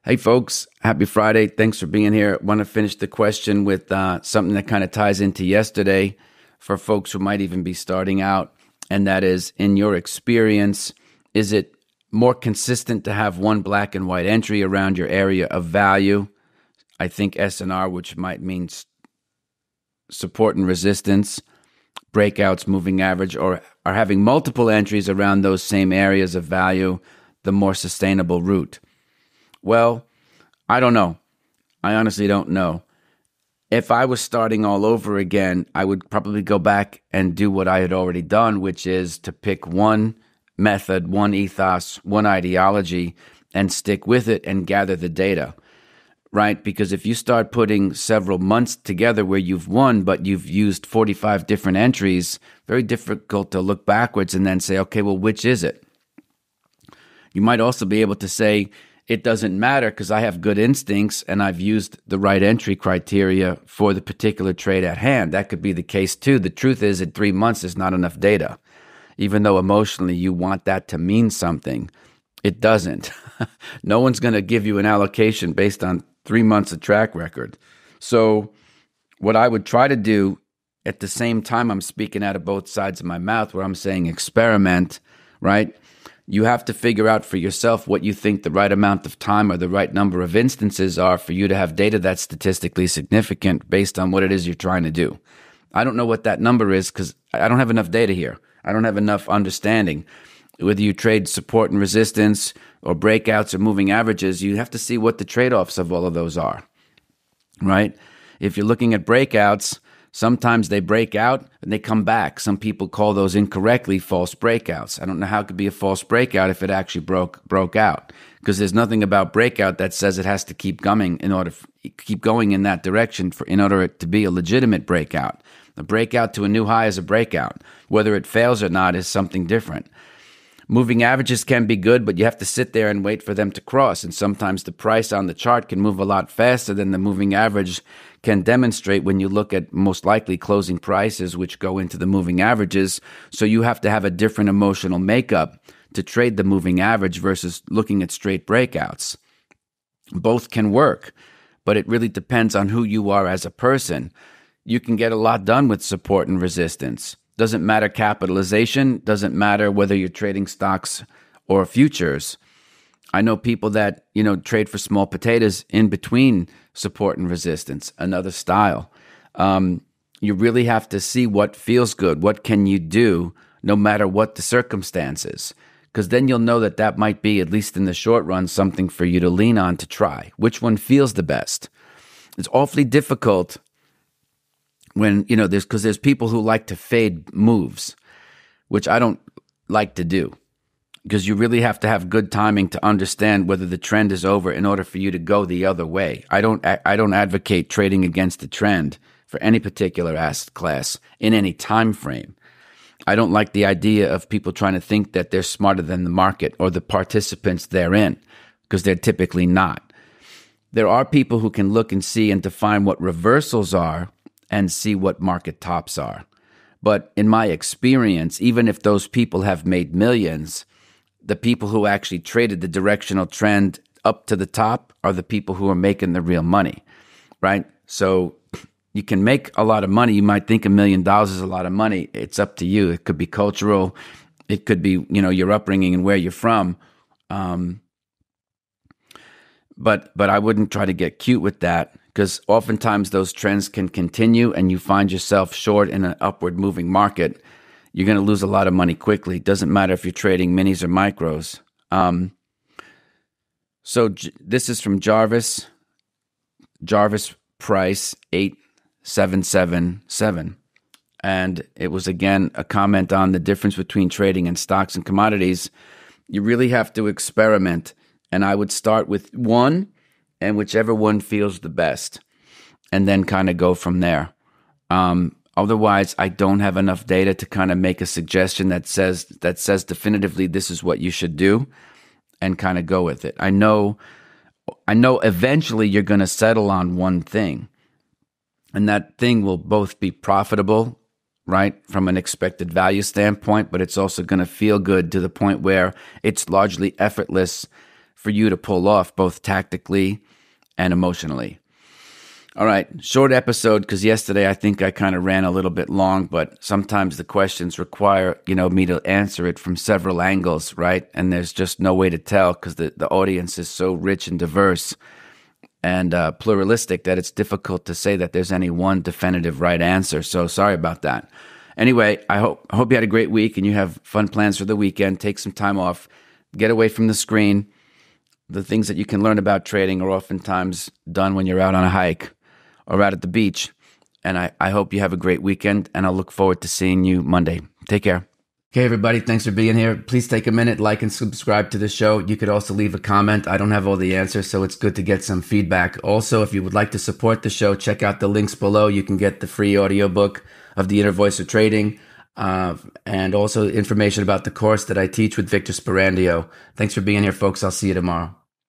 Hey, folks. Happy Friday. Thanks for being here. Want to finish the question with something that kind of ties into yesterday for folks who might even be starting out. And that is, in your experience, is it more consistent to have one black and white entry around your area of value? I think SNR, which might mean support and resistance, breakouts, moving average, or are having multiple entries around those same areas of value, the more sustainable route? Well, I don't know. I honestly don't know. If I was starting all over again, I would probably go back and do what I had already done, which is to pick one method, one ethos, one ideology, and stick with it and gather the data, right? Because if you start putting several months together where you've won, but you've used 45 different entries, very difficult to look backwards and then say, okay, well, which is it? You might also be able to say, it doesn't matter because I have good instincts and I've used the right entry criteria for the particular trade at hand. That could be the case too. The truth is, at 3 months, there's not enough data. Even though emotionally you want that to mean something, it doesn't. No one's going to give you an allocation based on 3 months of track record. So what I would try to do at the same time, I'm speaking out of both sides of my mouth where I'm saying experiment, right? You have to figure out for yourself what you think the right amount of time or the right number of instances are for you to have data that's statistically significant based on what it is you're trying to do. I don't know what that number is because I don't have enough data here. I don't have enough understanding. Whether you trade support and resistance or breakouts or moving averages, you have to see what the trade-offs of all of those are, right? If you're looking at breakouts, sometimes they break out and they come back. Some people call those incorrectly false breakouts. I don't know how it could be a false breakout if it actually broke out, because there's nothing about breakout that says it has to keep going keep going in that direction in order it to be a legitimate breakout. A breakout to a new high is a breakout. Whether it fails or not is something different. Moving averages can be good, but you have to sit there and wait for them to cross. And sometimes the price on the chart can move a lot faster than the moving average can demonstrate when you look at most likely closing prices, which go into the moving averages. So you have to have a different emotional makeup to trade the moving average versus looking at straight breakouts. Both can work, but it really depends on who you are as a person. You can get a lot done with support and resistance. Doesn't matter capitalization, doesn't matter whether you're trading stocks or futures. I know people that, trade for small potatoes in between support and resistance, another style. You really have to see what feels good. What can you do no matter what the circumstances? Because then you'll know that might be, at least in the short run, something for you to lean on to try. Which one feels the best? It's awfully difficult when, there's people who like to fade moves, which I don't like to do, because you really have to have good timing to understand whether the trend is over in order for you to go the other way. I don't advocate trading against the trend for any particular asset class in any time frame. I don't like the idea of people trying to think that they're smarter than the market or the participants therein, because they're typically not. There are people who can look and see and define what reversals are and see what market tops are. But in my experience, even if those people have made millions, the people who actually traded the directional trend up to the top are the people who are making the real money, right? So you can make a lot of money. You might think $1 million is a lot of money. It's up to you. It could be cultural. It could be, your upbringing and where you're from. But I wouldn't try to get cute with that, because oftentimes those trends can continue and you find yourself short in an upward moving market. You're going to lose a lot of money quickly. Doesn't matter if you're trading minis or micros. So this is from Jarvis Price 8777. And it was, again, a comment on the difference between trading in stocks and commodities. You really have to experiment. And I would start with one, and whichever one feels the best, and then kind of go from there. Otherwise, I don't have enough data to kind of make a suggestion that says definitively this is what you should do, and kind of go with it. I know eventually you're going to settle on one thing, and that thing will both be profitable, right, from an expected value standpoint, but it's also going to feel good to the point where it's largely effortless for you to pull off, both tactically and emotionally. All right, short episode because yesterday I think I kind of ran a little bit long, but sometimes the questions require, me to answer it from several angles, right? And there's just no way to tell because the audience is so rich and diverse and pluralistic that it's difficult to say that there's any one definitive right answer. So sorry about that. Anyway, I hope you had a great week and you have fun plans for the weekend. Take some time off, get away from the screen. The things that you can learn about trading are oftentimes done when you're out on a hike or out at the beach. And I hope you have a great weekend, and I'll look forward to seeing you Monday. Take care. Okay, everybody, thanks for being here. Please take a minute, like and subscribe to the show. You could also leave a comment. I don't have all the answers, so it's good to get some feedback. Also, if you would like to support the show, check out the links below. You can get the free audiobook of The Inner Voice of Trading, and also information about the course that I teach with Victor Sperandio. Thanks for being here, folks. I'll see you tomorrow.